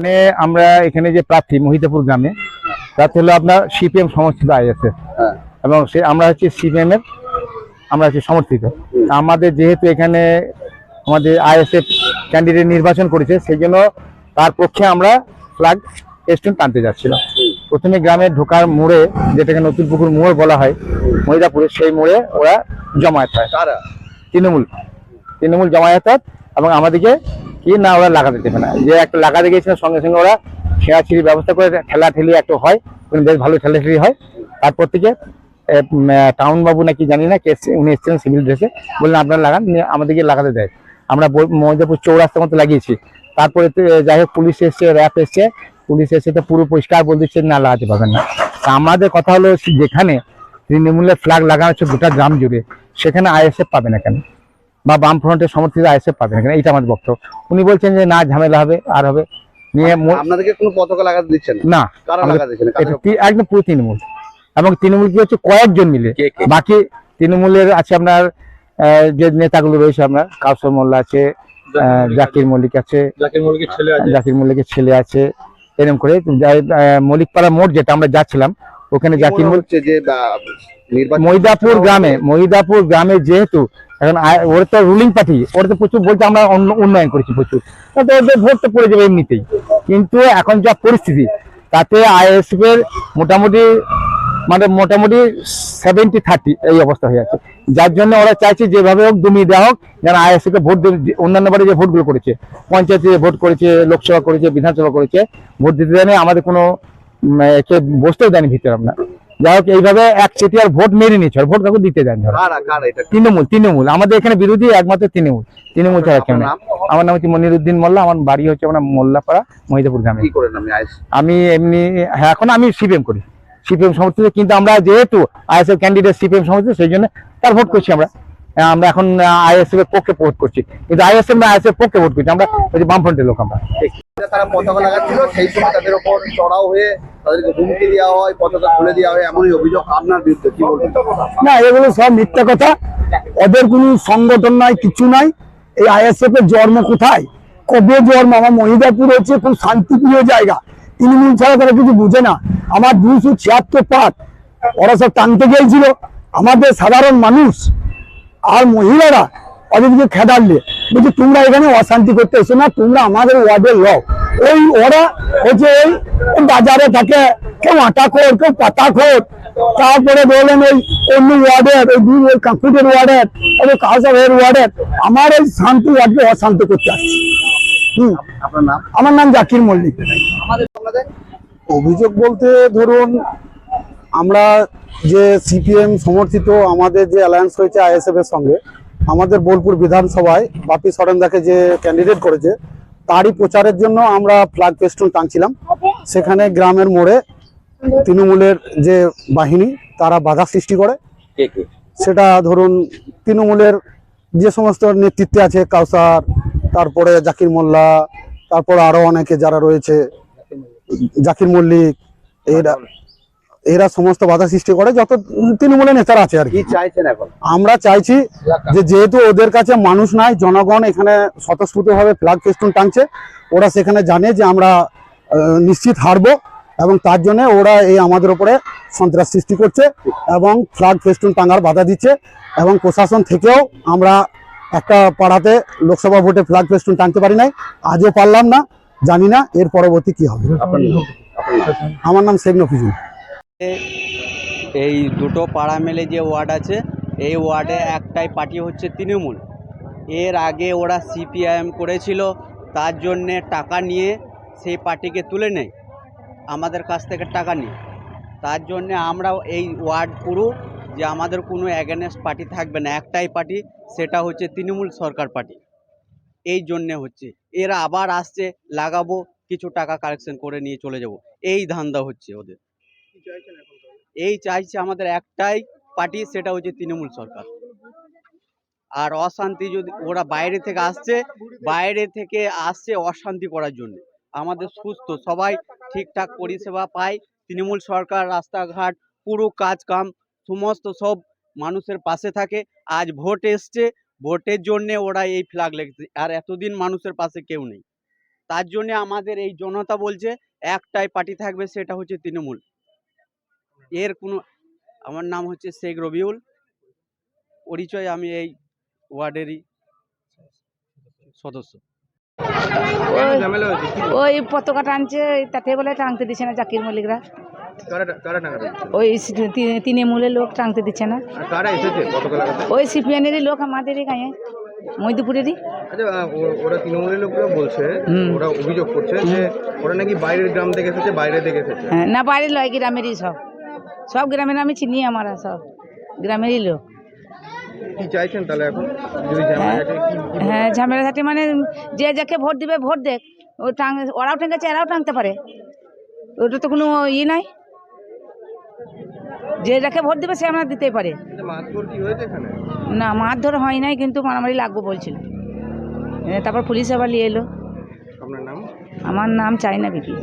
মানে আমরা এখানে যে প্রার্থী মহিদাপুর গ্রামে প্রার্থী হলো আপনার সিপিএম সমর্থিত আইএসএফ এবং আমরা হচ্ছে সিপিএম এর আমরা হচ্ছে সমর্থিত। আমাদের যেহেতু এখানে আমাদের আইএসএফ ক্যান্ডিডেট নির্বাচন করেছে সেই জন্য তার পক্ষে আমরা ফ্ল্যাগ স্টোন টানতে যাচ্ছিলাম। প্রথমে গ্রামে ঢোকার মোড়ে, যেটাকে নতুন পুকুর মোড় বলা হয় মহিদাপুরে, সেই মোড়ে ওরা জমায়েত হয়, তৃণমূল জমায়েত হয় এবং আমাদেরকে কি না ওরা লাগাতে দেবে না, যে একটা লাগাতে গিয়েছিল সঙ্গে সঙ্গে ওরা ছেঁড়াছিড়ির ব্যবস্থা করে ঠেলাঠেলি একটা হয়, বেশ ভালো ঠেলাঠেলি হয়। তারপর থেকে টাউন বাবু নাকি জানি না কে উনি এসেছিলেন সিভিল ড্রেসে, বললেন আপনারা লাগান, আমাদেরকে লাগাতে দেয়। আমরা মহিদাপুর চৌরাস্তার মতো লাগিয়েছি। তারপরে যাই হোক পুলিশ এসছে, র্যাব এসছে, পুলিশ এসে তো পুরো পরিষ্কার বলে দিচ্ছে না লাগাতে পারবেন না। তা আমাদের কথা হলো যেখানে তৃণমূলের ফ্ল্যাগ লাগানো হচ্ছে গোটা গ্রাম জুড়ে, সেখানে আইএসএফ পাবে না কেন, বা বামফ্রন্টের সমর্থিত আইএসএফ পাবে না কেন, এইটা আমাদের বক্তব্য। উনি বলছেন যে না ঝামেলা হবে আর হবে নিয়ে। আপনাদেরকে কোনো পতাকা লাগাতে দিচ্ছেন না, একদম পুরো তৃণমূল, এবং তৃণমূল কি হচ্ছে কয়েকজন মিলে, বাকি তৃণমূলের আছে আপনার যে নেতাগুলো রয়েছে, আপনার কাউসার মোল্লা আছে, জাকির মল্লিক আছে, জাকির মল্লিকের ছেলে আছে, এরকম করে মল্লিকপাড়া মোড় যেটা আমরা যাচ্ছিলাম ওখানে জাকির মল্লিক যে মহিদাপুর গ্রামে যেহেতু এখন ওরা তো রুলিং পার্টি, ওরা তো প্রচুর বলছে আমরা উন্নয়ন করেছি প্রচুর, ওদের ভোট তো পড়ে যাবে এমনিতেই। কিন্তু এখন যা পরিস্থিতি তাতে আইএসএফ এর মোটামুটি 70-30 এই অবস্থা হয়ে আছে, যার জন্য ওরা চাইছে যেভাবে হোক দমিয়ে দেওয়া হোক, যেন আইএসএফ কে ভোট অন্যান্য বারে যে ভোটগুলো করেছে, পঞ্চায়েতে ভোট করেছে, লোকসভা করেছে, বিধানসভা করেছে, ভোট দিতে দেয়নি, আমাদের কোনো একে বসতেও দেয়নি ভিতরে। আপনার যাই হোক এইভাবে একচেটিয়ার ভোট মেরে নিয়েছে, ভোট কাউকে দিতে দেয়নি। তৃণমূল আমাদের এখানে বিরোধী একমাত্র তৃণমূল ছাড়া কেউ নেই। আমার নাম হচ্ছে মনিরুদ্দিন মোল্লা, আমার বাড়ি হচ্ছে আপনার মোল্লাপাড়া মহিদাপুর গ্রামে। আমি এমনি এখন আমি সিপিএম করি, সিপিএম সমর্থিত, কিন্তু আমরা যেহেতু আইএসএফ ক্যান্ডিডেট সিপিএম সমর্থিত সেই জন্য তার ভোট করছি। আমরা এখন আইএসএফ এর পক্ষে ভোট করছি, কিন্তু আইএসএফ না আইএসএফ পক্ষে ভোট করছি, আমরা বামফ্রন্টের লোক। আমরা তারা পতাকা লাগাচ্ছিল, সেই সময় তাদের উপর চড়াও হয়ে তাদেরকে হুমকি দেওয়া হয়, পতাকা খুলে দেওয়া হয়, এমনই অভিযোগ আপনার বিরুদ্ধে, কি বলবেন? না, এগুলো সব মিথ্যা কথা। ওদের কোনো সংগঠন নাই, কিছু নাই। এই আইএসএফ এর জন্ম কোথায়, কবে জন্ম? আমার মহিদাপুর হচ্ছে খুব শান্তিপ্রিয় জায়গা, তৃণমূল ছাড়া তারা কিছু বুঝে না। আমার 276 পাত ওরা সব টানতে গিয়েছিল, আমাদের সাধারণ মানুষ আর মহিলারা ওদেরকে খেদারলে বলছি তোমরা এখানে অশান্তি করতে এসো না, তোমরা আমাদের ওয়ার্ডের লোক। ওই ওরা হচ্ছে ওই বাজারে থাকে, কেউ আটা খোর, কেউ পাতা খোর, তারপরে বললেন ওই অন্য ওয়ার্ডের, ওই কাকুটের ওয়ার্ডের, ওই কাউসারের ওয়ার্ডের, আমার এই শান্তি ওয়ার্ডকে অশান্ত করতে আসছে। আমার নাম জাকির মল্লিক। অভিযোগ বলতে ধরুন, আমরা যে সিপিএম সমর্থিত আমাদের যে অ্যালায়েন্স হয়েছে আইএসএফ এর সঙ্গে, আমাদের বোলপুর বিধানসভায় বাপি সরেনদাকে যে ক্যান্ডিডেট করেছে তারই প্রচারের জন্য আমরা ফ্ল্যাগ ফেস্টুন টানছিলাম। সেখানে গ্রামের মোড়ে তৃণমূলের যে বাহিনী তারা বাধা সৃষ্টি করে। সেটা ধরুন তৃণমূলের যে সমস্ত নেতৃত্বে আছে, কাউসার, তারপরে জাকির মোল্লা, তারপরে আরো অনেকে যারা রয়েছে, জাকির মল্লিক, এরা সমস্ত বাধা সৃষ্টি করে, যত তৃণমূলের নেতারা আছে আর কি। চাইছেন এখন? আমরা চাইছি যে যেহেতু ওদের কাছে মানুষ নাই, জনগণ এখানে স্বতঃস্ফূর্তভাবে ফ্ল্যাগ ফেস্টুন টানছে, ওরা সেখানে জানে যে আমরা নিশ্চিত হারবো, এবং তার জন্য ওরা এই আমাদের উপরে সন্ত্রাস সৃষ্টি করছে এবং ফ্ল্যাগ ফেস্টুন টাঙার বাধা দিচ্ছে। এবং প্রশাসন থেকেও আমরা একটা পাড়াতে লোকসভা ভোটে ফ্ল্যাগ ফেস্টুন টানতে পারি নাই, আজও পারলাম না, জানি না এর পরবর্তী কি হবে। আমার নাম শেখ নফিজুল। এই দুটো পাড়া মেলে যে ওয়ার্ড আছে, এই ওয়ার্ডে একটাই পার্টি হচ্ছে তৃণমূল। এর আগে ওরা সিপিআইএম করেছিল, তার জন্যে টাকা নিয়ে সেই পার্টিকে তুলে নেয়, আমাদের কাছ থেকে টাকা নিয়ে। তার জন্যে আমরা এই ওয়ার্ড পুরো যে আমাদের কোনো অ্যাগেনেস্ট পার্টি থাকবে না, একটাই পার্টি, সেটা হচ্ছে তৃণমূল সরকার পার্টি। এই জন্যে হচ্ছে এরা আবার আসছে, লাগাবো, কিছু টাকা কালেকশন করে নিয়ে চলে যাব, এই ধান্দা হচ্ছে ওদের। এই চাইছে আমাদের একটাই পার্টি, সেটা হচ্ছে তৃণমূল সরকার। আর অশান্তি যদি ওরা বাইরে থেকে আসছে অশান্তি করার জন্য, আমাদের সুস্থ সবাই ঠিকঠাক পরিষেবা পায়, তৃণমূল সরকার রাস্তাঘাট পুরো কাজ কাম সমস্ত সব মানুষের পাশে থাকে। আজ ভোট এসছে, ভোটের জন্য ওরা এই ফ্ল্যাগ লেগেছে, আর এতদিন মানুষের পাশে কেউ নেই, তার জন্য আমাদের এই জনতা বলছে একটাই পার্টি থাকবে, সেটা হচ্ছে তৃণমূল। এর কোনো, আমার নাম হচ্ছে শেখ রবিউল, পরিচয় আমি এই ওয়ার্ডেরই সদস্য। ওই পতাকা টানছে, তাতে বলে টাঙতে দিচ্ছে না জাকির মল্লিকরা। ওই তৃণমূলের লোক টাঙতে দিচ্ছে না। ওই সিপিএনেরই লোক, আমাদেরই গায়ে, মৈদুপুরেরই। আচ্ছা, ওরা তৃণমূলের লোকরা বলছে, ওরা অভিযোগ করছে যে ওরা নাকি বাইরের গ্রাম থেকে এসেছে, বাইরে থেকে এসেছে। হ্যাঁ, না বাইরের লয়, গ্রামেরই সব, সব গ্রামের আমি চিনি, আমরা সব গ্রামেরই লোক। কি চাইছেন তাহলে এখন? যদি ঝামেলাটা হ্যাঁ, ঝামেলাঝাটি মানে যে যাকে ভোট দিবে ভোট দেখ, ও ওরাও ঠেঙ্গেছে, এরাও টাঙতে পারে, ওটা তো কোনো ই নাই। যে যাকে ভোট দিবে সে আমরা দিতেই পারে। মারধর কি হয়েছে এখানে? না, মারধর হয় নাই, কিন্তু মারামারি লাগবো বলছিল। তারপর পুলিশ আবার নিয়ে এলো। আপনার নাম? আমার নাম চাইনা বিকি।